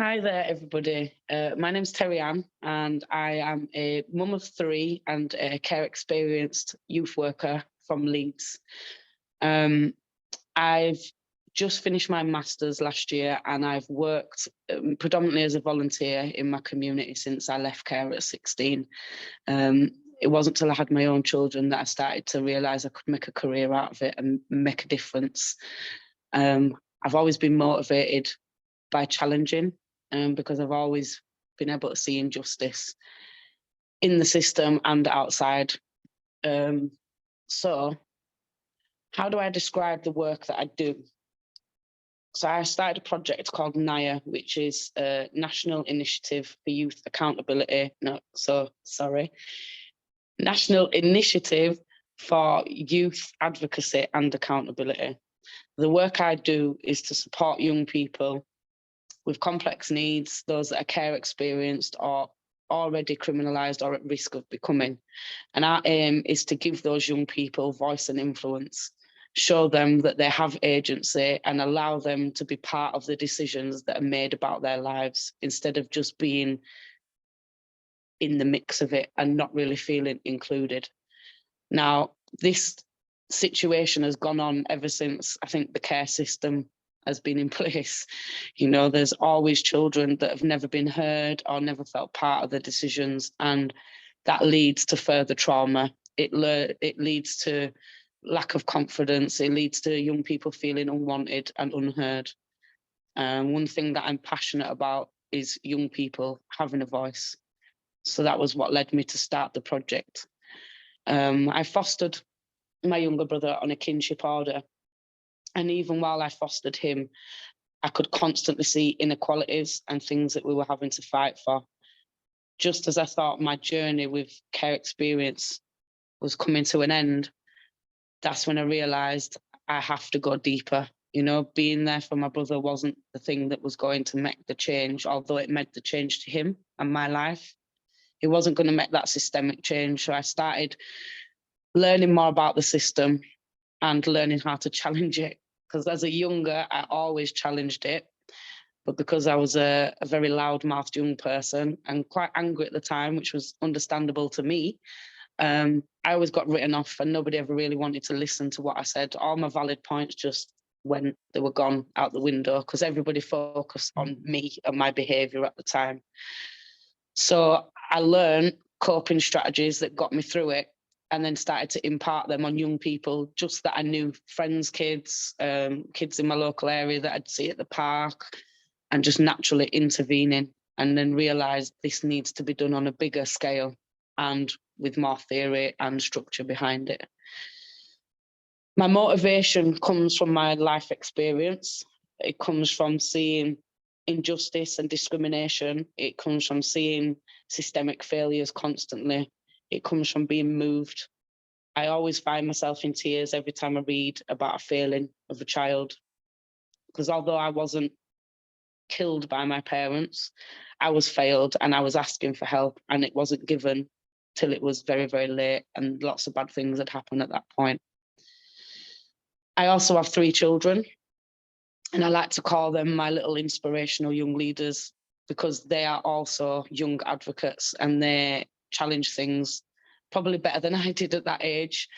Hi there, everybody. My name's Terri-Anne, and I am a mum of three and a care experienced youth worker from Leeds. Um, I've just finished my master's last year, and I've worked predominantly as a volunteer in my community since I left care at 16. Um, it wasn't until I had my own children that I started to realise I could make a career out of it and make a difference. I've always been motivated by challenging, because I've always been able to see injustice in the system and outside. So how do I describe the work that I do? So I started a project called NIA, which is a National Initiative for Youth Accountability. National Initiative for Youth Advocacy and Accountability. The work I do is to support young people with complex needs, those that are care experienced or already criminalised or at risk of becoming. And our aim is to give those young people voice and influence, show them that they have agency and allow them to be part of the decisions that are made about their lives instead of just being in the mix of it and not really feeling included. Now, this situation has gone on ever since I think the care system has been in place. There's always children that have never been heard or never felt part of the decisions, and that leads to further trauma. It leads to lack of confidence. It leads to young people feeling unwanted and unheard. One thing that I'm passionate about is young people having a voice. So that was what led me to start the project. I fostered my younger brother on a kinship order. And even while I fostered him, I could constantly see inequalities and things that we were having to fight for. Just as I thought my journey with care experience was coming to an end, that's when I realised I have to go deeper. Being there for my brother wasn't the thing that was going to make the change, although it made the change to him and my life. It wasn't going to make that systemic change. So I started learning more about the system and learning how to challenge it. Because as a younger, I always challenged it. But because I was a very loud-mouthed young person and quite angry at the time, which was understandable to me, I always got written off and nobody ever really wanted to listen to what I said. All my valid points just went, they were gone out the window because everybody focused on me and my behaviour at the time. So I learned coping strategies that got me through it, and then started to impart them on young people just that I knew, friends, kids in my local area that I'd see at the park, and just naturally intervening, and then realised this needs to be done on a bigger scale and with more theory and structure behind it. My motivation comes from my life experience. It comes from seeing injustice and discrimination. It comes from seeing systemic failures constantly. It comes from being moved. I always find myself in tears every time I read about a failing of a child, because although I wasn't killed by my parents, I was failed and I was asking for help and it wasn't given till it was very, very late, and lots of bad things had happened at that point. I also have 3 children, and I like to call them my little inspirational young leaders, because they are also young advocates and they challenge things probably better than I did at that age,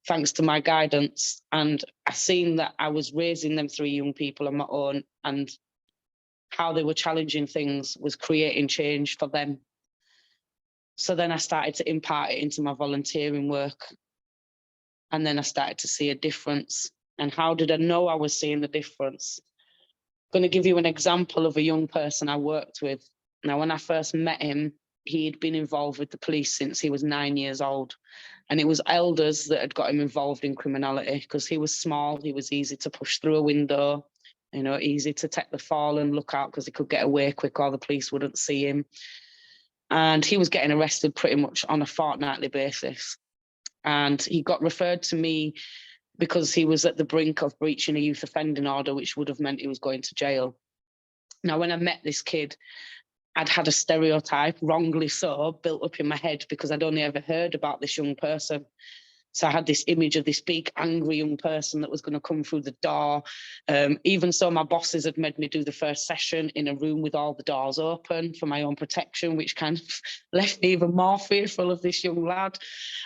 thanks to my guidance. And I seen that I was raising them 3 young people on my own, and how they were challenging things was creating change for them. So then I started to impart it into my volunteering work. And then I started to see a difference. And how did I know I was seeing the difference? I'm going to give you an example of a young person I worked with. Now, when I first met him, he'd been involved with the police since he was 9 years old. And it was elders that had got him involved in criminality, because he was small, he was easy to push through a window, easy to take the fall and look out because he could get away quick or the police wouldn't see him. And he was getting arrested pretty much on a fortnightly basis. And he got referred to me because he was at the brink of breaching a youth offending order, which would have meant he was going to jail. Now, when I met this kid, I'd had a stereotype, wrongly so, built up in my head because I'd only ever heard about this young person. So I had this image of this big, angry young person that was going to come through the door. Even so, my bosses had made me do the first session in a room with all the doors open for my own protection, which kind of left me even more fearful of this young lad.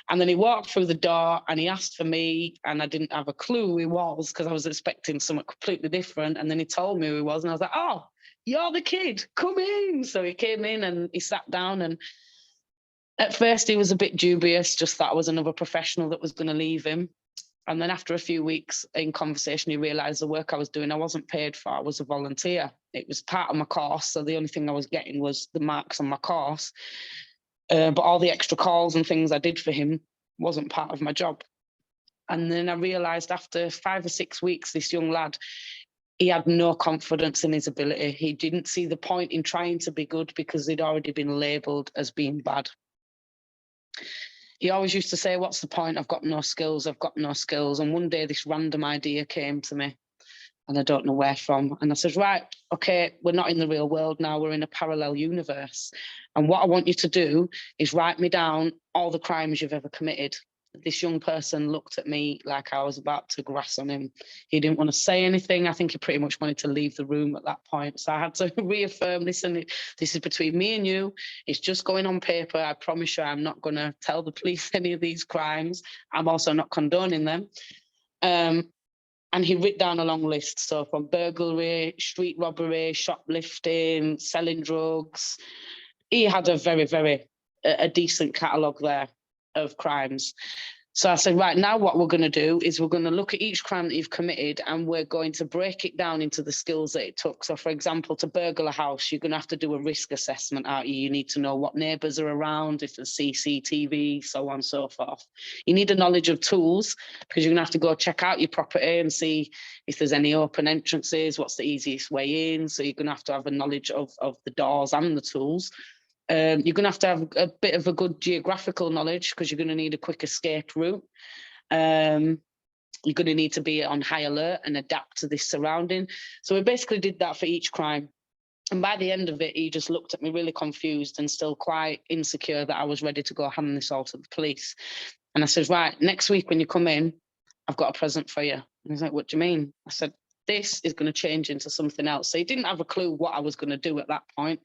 And then he walked through the door and he asked for me, and I didn't have a clue who he was because I was expecting something completely different. And then he told me who he was, and I was like, oh, you're the kid, come in. So he came in and he sat down, and at first he was a bit dubious, just that I was another professional that was going to leave him. And then after a few weeks in conversation, he realised the work I was doing, I wasn't paid for. I was a volunteer. It was part of my course. So the only thing I was getting was the marks on my course. But all the extra calls and things I did for him wasn't part of my job. And then I realised after 5 or 6 weeks, this young lad, he had no confidence in his ability. He didn't see the point in trying to be good because he'd already been labelled as being bad. He always used to say, what's the point? I've got no skills. I've got no skills. And one day this random idea came to me, and I don't know where from. And I said, right, okay, we're not in the real world now. We're in a parallel universe. And what I want you to do is write me down all the crimes you've ever committed. This young person looked at me like I was about to grass on him. He didn't want to say anything. I think he pretty much wanted to leave the room at that point. So I had to reaffirm, listen, this is between me and you. It's just going on paper. I promise you I'm not going to tell the police any of these crimes. I'm also not condoning them. And he wrote down a long list. So from burglary, street robbery, shoplifting, selling drugs. He had a very decent catalogue there of crimes. So I said, right, now what we're going to do is we're going to look at each crime that you've committed, and we're going to break it down into the skills that it took. So, for example, to burgle a house, you're going to have to do a risk assessment, aren't you? You need to know what neighbours are around, if there's CCTV, so on and so forth. You need a knowledge of tools because you're going to have to go check out your property and see if there's any open entrances, what's the easiest way in. So you're going to have a knowledge of the doors and the tools. You're going to have a bit of a good geographical knowledge because you're going to need a quick escape route. You're going to need to be on high alert and adapt to this surrounding. So we basically did that for each crime. And by the end of it, he just looked at me really confused and still quite insecure that I was ready to go hand this all to the police. And I said, right, next week when you come in, I've got a present for you. And he's like, what do you mean? I said, this is going to change into something else. So he didn't have a clue what I was going to do at that point.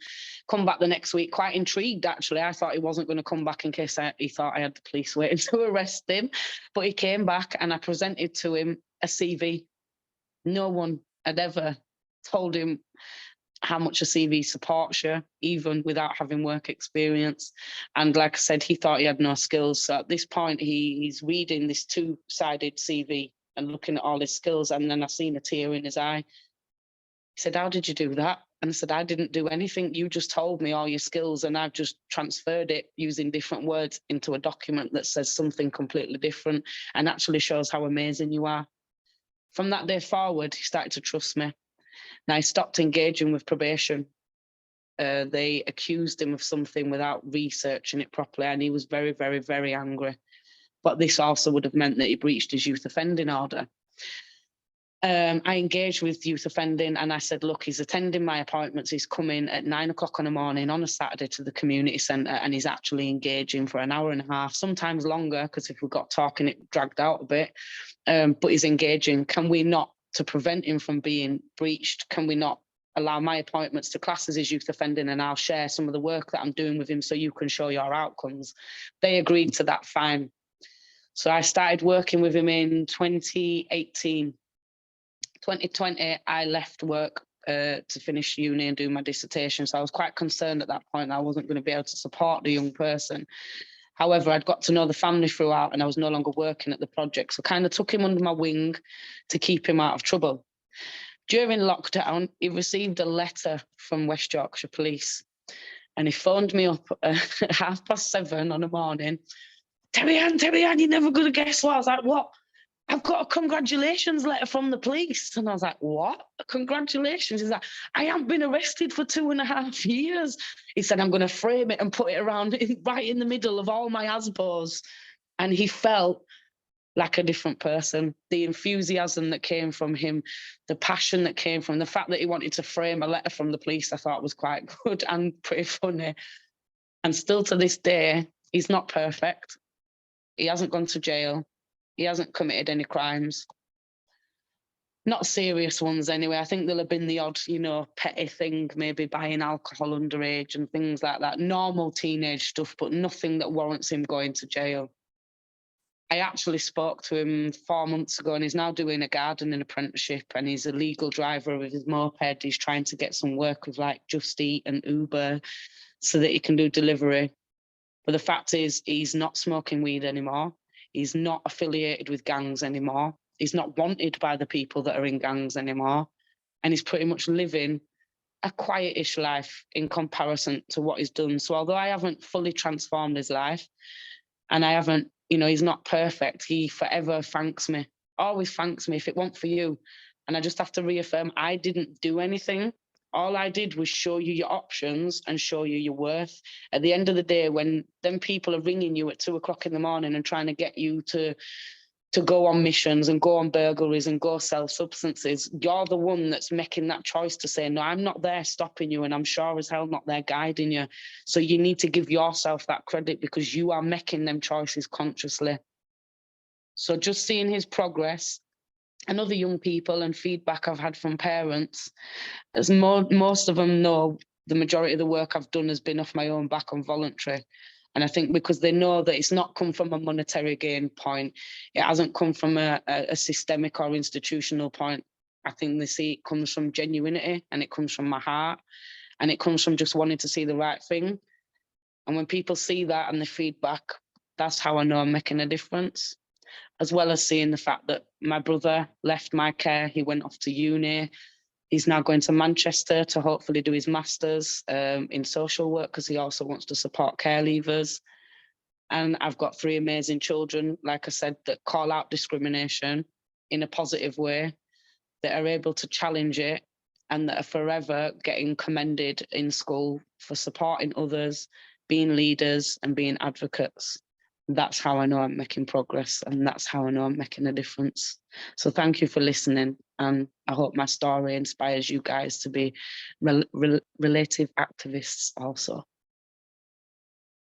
Come back the next week, quite intrigued, actually. I thought he wasn't going to come back in case he thought I had the police waiting to arrest him. But he came back and I presented to him a CV. No one had ever told him how much a CV supports you, even without having work experience. And like I said, he thought he had no skills. So at this point, he's reading this two-sided CV and looking at all his skills, and then I seen a tear in his eye. He said, how did you do that? And I said, I didn't do anything. You just told me all your skills, and I've just transferred it using different words into a document that says something completely different and actually shows how amazing you are. From that day forward, he started to trust me. Now, he stopped engaging with probation. They accused him of something without researching it properly, and he was very angry. But this also would have meant that he breached his youth offending order. I engaged with youth offending and I said, look, he's attending my appointments. He's coming at 9 o'clock in the morning on a Saturday to the community centre, and he's actually engaging for an hour and a half, sometimes longer, because if we got talking, it dragged out a bit. But he's engaging. Can we not, to prevent him from being breached, can we not allow my appointments to class as his youth offending, and I'll share some of the work that I'm doing with him so you can show your outcomes? They agreed to that fine. So I started working with him in 2018. 2020, I left work to finish uni and do my dissertation. So I was quite concerned at that point that I wasn't going to be able to support the young person. However, I'd got to know the family throughout and I was no longer working at the project. So kind of took him under my wing to keep him out of trouble. During lockdown, he received a letter from West Yorkshire Police, and he phoned me up at 7:30 on the morning. Terri-Anne, you're never going to guess what. I was like, what? I've got a congratulations letter from the police. And I was like, what? Congratulations? He's like, I haven't been arrested for 2.5 years. He said, I'm going to frame it and put it around right in the middle of all my ASBOs. And he felt like a different person. The enthusiasm that came from him, the passion that came from the fact that he wanted to frame a letter from the police, I thought was quite good and pretty funny. And still to this day, he's not perfect. He hasn't gone to jail. He hasn't committed any crimes. Not serious ones anyway. I think there'll have been the odd, petty thing, maybe buying alcohol underage and things like that. Normal teenage stuff, but nothing that warrants him going to jail. I actually spoke to him 4 months ago, and he's now doing a gardening apprenticeship, and he's a legal driver with his moped. He's trying to get some work with like Just Eat and Uber so that he can do delivery. But the fact is, he's not smoking weed anymore. He's not affiliated with gangs anymore. He's not wanted by the people that are in gangs anymore. And he's pretty much living a quietish life in comparison to what he's done. So although I haven't fully transformed his life, and I haven't, he's not perfect, he forever thanks me, always thanks me, if it weren't for you. And I just have to reaffirm, I didn't do anything. All I did was show you your options and show you your worth. At the end of the day, when them people are ringing you at 2 o'clock in the morning and trying to get you to go on missions and go on burglaries and go sell substances, you're the one that's making that choice to say, no, I'm not there stopping you, and I'm sure as hell not there guiding you. So you need to give yourself that credit, because you are making them choices consciously. So just seeing his progress and other young people and feedback I've had from parents, as most of them know, the majority of the work I've done has been off my own back and voluntary. And I think because they know that it's not come from a monetary gain point, it hasn't come from a systemic or institutional point. I think they see it comes from genuinity, and it comes from my heart, and it comes from just wanting to see the right thing. And when people see that and the feedback, that's how I know I'm making a difference. As well as seeing the fact that my brother left my care, he went off to uni. He's now going to Manchester to hopefully do his master's in social work, because he also wants to support care leavers. And I've got 3 amazing children, like I said, that call out discrimination in a positive way, that are able to challenge it, and that are forever getting commended in school for supporting others, being leaders and being advocates. That's how I know I'm making progress, and that's how I know I'm making a difference. So thank you for listening, and I hope my story inspires you guys to be relative activists also.